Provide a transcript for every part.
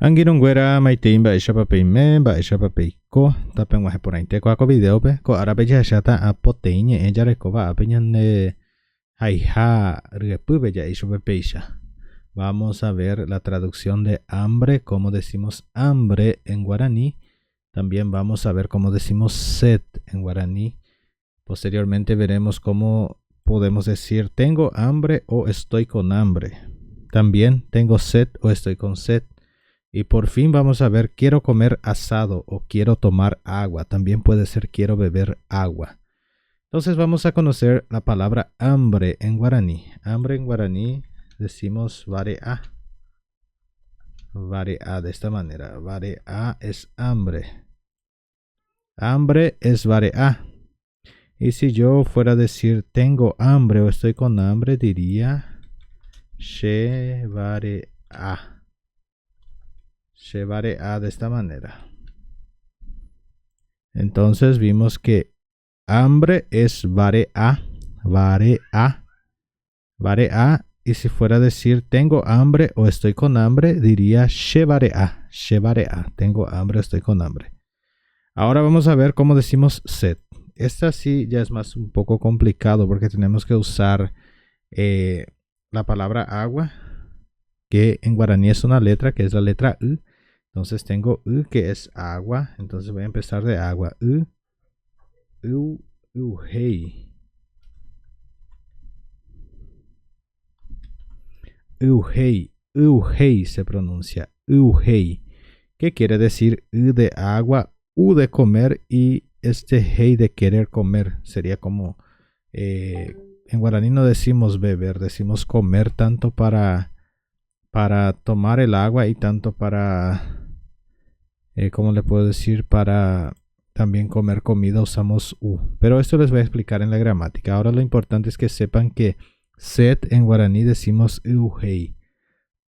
Angirungwera maitin baisha papeime baisha papeiko tapen waje por ainte ko video pe ko arabe ya shata apoteñe ella recoba apeñan haija repu bella isho pepeisha. Vamos a ver la traducción de hambre, cómo decimos hambre en guaraní. También vamos a ver cómo decimos sed en guaraní. Posteriormente veremos cómo podemos decir tengo hambre o estoy con hambre. También tengo sed o estoy con sed. Y por fin vamos a ver quiero comer asado o quiero tomar agua. También puede ser quiero beber agua. Entonces vamos a conocer la palabra hambre en guaraní. Hambre en guaraní decimos vare'a. Vare'a de esta manera. Vare'a es hambre. Hambre es vare'a. Y si yo fuera a decir tengo hambre o estoy con hambre, diría she vare'a. She vare'a de esta manera. Entonces vimos que hambre es vare'a. Vare'a. Vare'a. Y si fuera a decir tengo hambre o estoy con hambre, diría she vare'a. She vare'a. Tengo hambre o estoy con hambre. Ahora vamos a ver cómo decimos sed. Esta sí ya es más un poco complicado porque tenemos que usar la palabra agua, que en guaraní es una letra, que es la letra U. Entonces tengo U, que es agua. Entonces voy a empezar de agua. Uhei. Uhei. Uhei se pronuncia. Uhei. ¿Qué quiere decir U de agua, U de comer y este hei de querer comer? Sería como, en guaraní no decimos beber, decimos comer tanto para tomar el agua y tanto para, ¿cómo le puedo decir? Para también comer comida usamos U. Pero esto les voy a explicar en la gramática. Ahora lo importante es que sepan que sed en guaraní decimos uhei.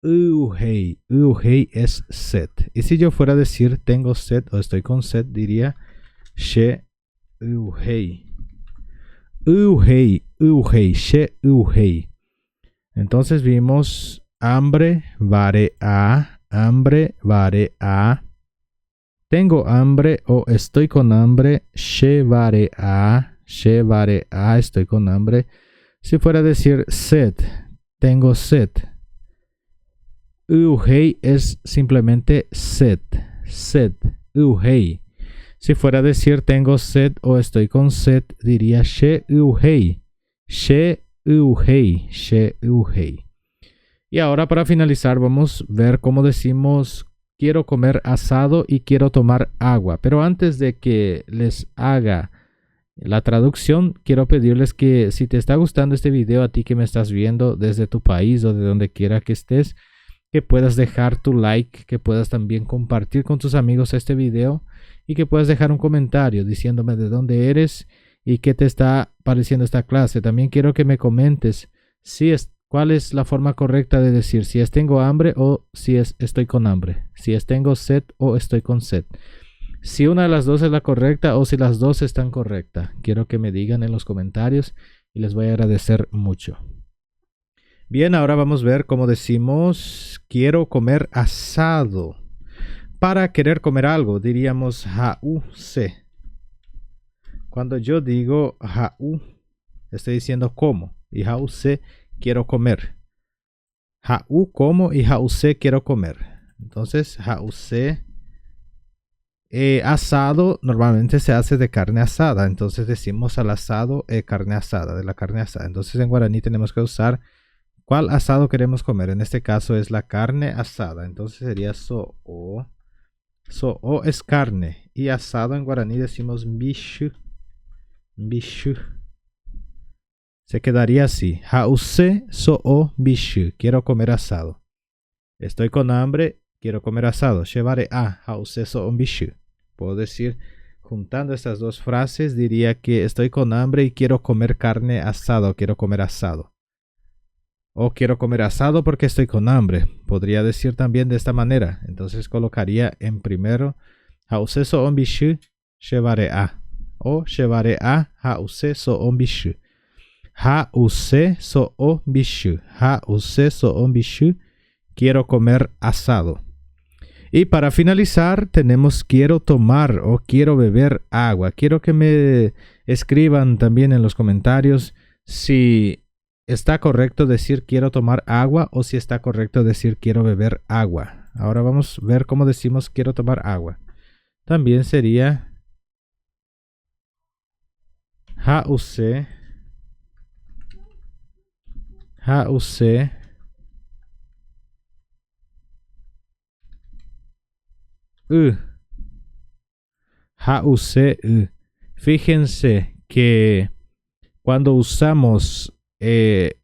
Uhei. Uhei es sed. Y si yo fuera a decir tengo sed o estoy con sed, diría she uhei. Uhei. Uhei. She uhei. Entonces vimos hambre, vare'a. Hambre, vare'a. Tengo hambre o estoy con hambre, she vare'a. She vare'a. Estoy con hambre. Si fuera a decir sed, tengo sed. Uhei es simplemente sed. Sed. Uhei. Si fuera a decir tengo sed o estoy con sed, diría she uhei. She uhei. She uhei. Y ahora para finalizar vamos a ver cómo decimos quiero comer asado y quiero tomar agua. Pero antes de que les haga la traducción, quiero pedirles que si te está gustando este video, a ti que me estás viendo desde tu país o de donde quiera que estés, que puedas dejar tu like, que puedas también compartir con tus amigos este video y que puedas dejar un comentario diciéndome de dónde eres y qué te está pareciendo esta clase. También quiero que me comentes cuál es la forma correcta de decir si es tengo hambre o si es estoy con hambre, si es tengo sed o estoy con sed. Si una de las dos es la correcta o si las dos están correctas. Quiero que me digan en los comentarios y les voy a agradecer mucho. Bien, ahora vamos a ver cómo decimos quiero comer asado. Para querer comer algo diríamos ha'use. Cuando yo digo ha'u, estoy diciendo como. Y ha'use, quiero comer. Ha'u, como, y ha'use, quiero comer. Entonces, ha'use. Asado normalmente se hace de carne asada. Entonces decimos al asado carne asada, de la carne asada. Entonces en guaraní tenemos que usar cuál asado queremos comer. En este caso es la carne asada. Entonces sería so'o. So'o es carne. Y asado en guaraní decimos bishu. Bishu. Se quedaría así. Ha'use so'o bishu. Quiero comer asado. Estoy con hambre. Quiero comer asado. She vare'a. Ha'use so'o bishu. Puedo decir, juntando estas dos frases, diría que estoy con hambre y quiero comer carne asada. Quiero comer asado. O quiero comer asado porque estoy con hambre. Podría decir también de esta manera. Entonces colocaría en primero ha'use so'o bishu. She vare'a. O she vare'a. Ha'use so'o bishu. Ha'use so'o bishu. Ha'use so'o bishu. Quiero comer asado. Y para finalizar tenemos quiero tomar o quiero beber agua. Quiero que me escriban también en los comentarios si está correcto decir quiero tomar agua o si está correcto decir quiero beber agua. Ahora vamos a ver cómo decimos quiero tomar agua. También sería hause, hause, hause. Fíjense que cuando usamos, en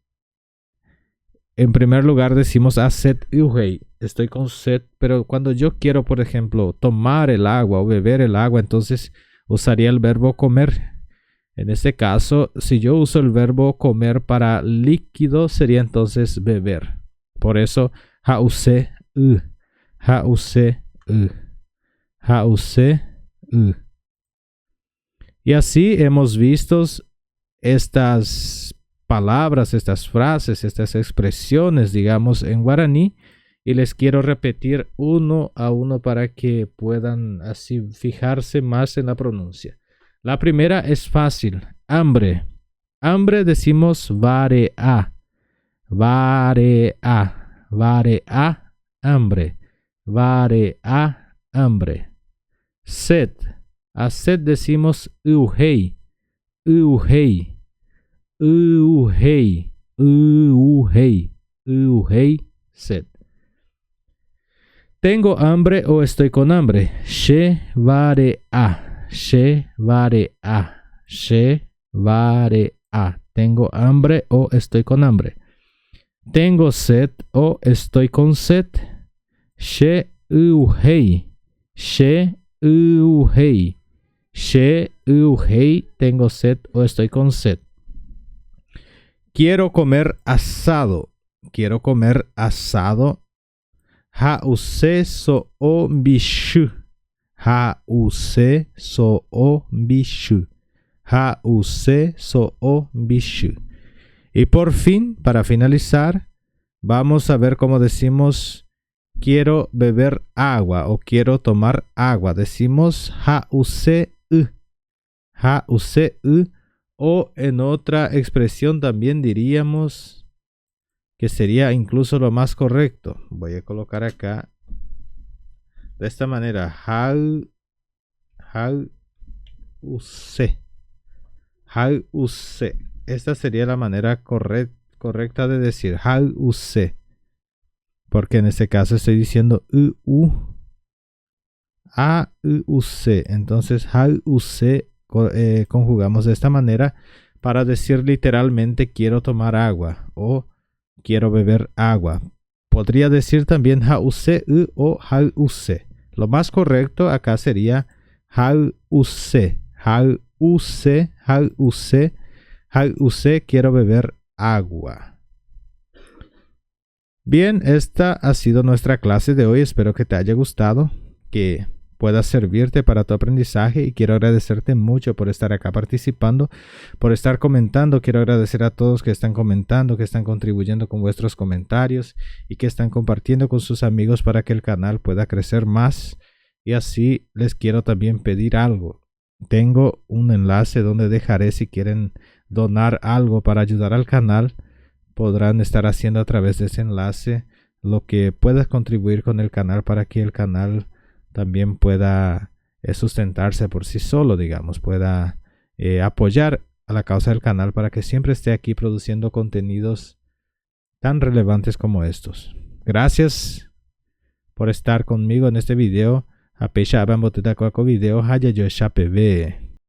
primer lugar decimos a sed uhei, estoy con sed, pero cuando yo quiero, por ejemplo, tomar el agua o beber el agua, entonces usaría el verbo comer. En este caso, si yo uso el verbo comer para líquido, sería entonces beber. Por eso, hause, hause, hause. Y así hemos visto estas palabras, estas frases, estas expresiones, digamos, en guaraní. Y les quiero repetir uno a uno para que puedan así fijarse más en la pronuncia. La primera es fácil. Hambre. Hambre decimos vare-a. Vare-a. Vare-a. Hambre. Vare-a. Hambre. Sed. A sed decimos uhei. Uhei. Uhei. Uhei. Uhei. Sed. Tengo hambre o estoy con hambre. She vare-a. She vare-a. She vare-a. Tengo hambre o estoy con hambre. Tengo sed o estoy con sed. She uhei. She uhei. She uhei. Tengo sed o estoy con sed. Quiero comer asado. Quiero comer asado. Hause so o bishu. Hause so o bishu. Hause so o bishu. Y por fin, para finalizar, vamos a ver cómo decimos quiero beber agua o quiero tomar agua. Decimos hause. Hause. O en otra expresión también diríamos que sería incluso lo más correcto. Voy a colocar acá de esta manera. Hause. Hause. Esta sería la manera correcta de decir hause. Porque en este caso estoy diciendo hause. Entonces hause conjugamos de esta manera para decir literalmente quiero tomar agua o quiero beber agua. Podría decir también hause o hause. Lo más correcto acá sería hause. Hause. Hause. Hause. Quiero beber agua. Bien, esta ha sido nuestra clase de hoy. Espero que te haya gustado, que pueda servirte para tu aprendizaje y quiero agradecerte mucho por estar acá participando, por estar comentando. Quiero agradecer a todos que están comentando, que están contribuyendo con vuestros comentarios y que están compartiendo con sus amigos para que el canal pueda crecer más. Y así les quiero también pedir algo. Tengo un enlace donde dejaré, si quieren donar algo para ayudar al canal, podrán estar haciendo a través de ese enlace lo que puedas contribuir con el canal para que el canal también pueda sustentarse por sí solo, digamos, pueda apoyar a la causa del canal para que siempre esté aquí produciendo contenidos tan relevantes como estos. Gracias por estar conmigo en este video. Apesha abamboteta kwako video haya yo shape ve.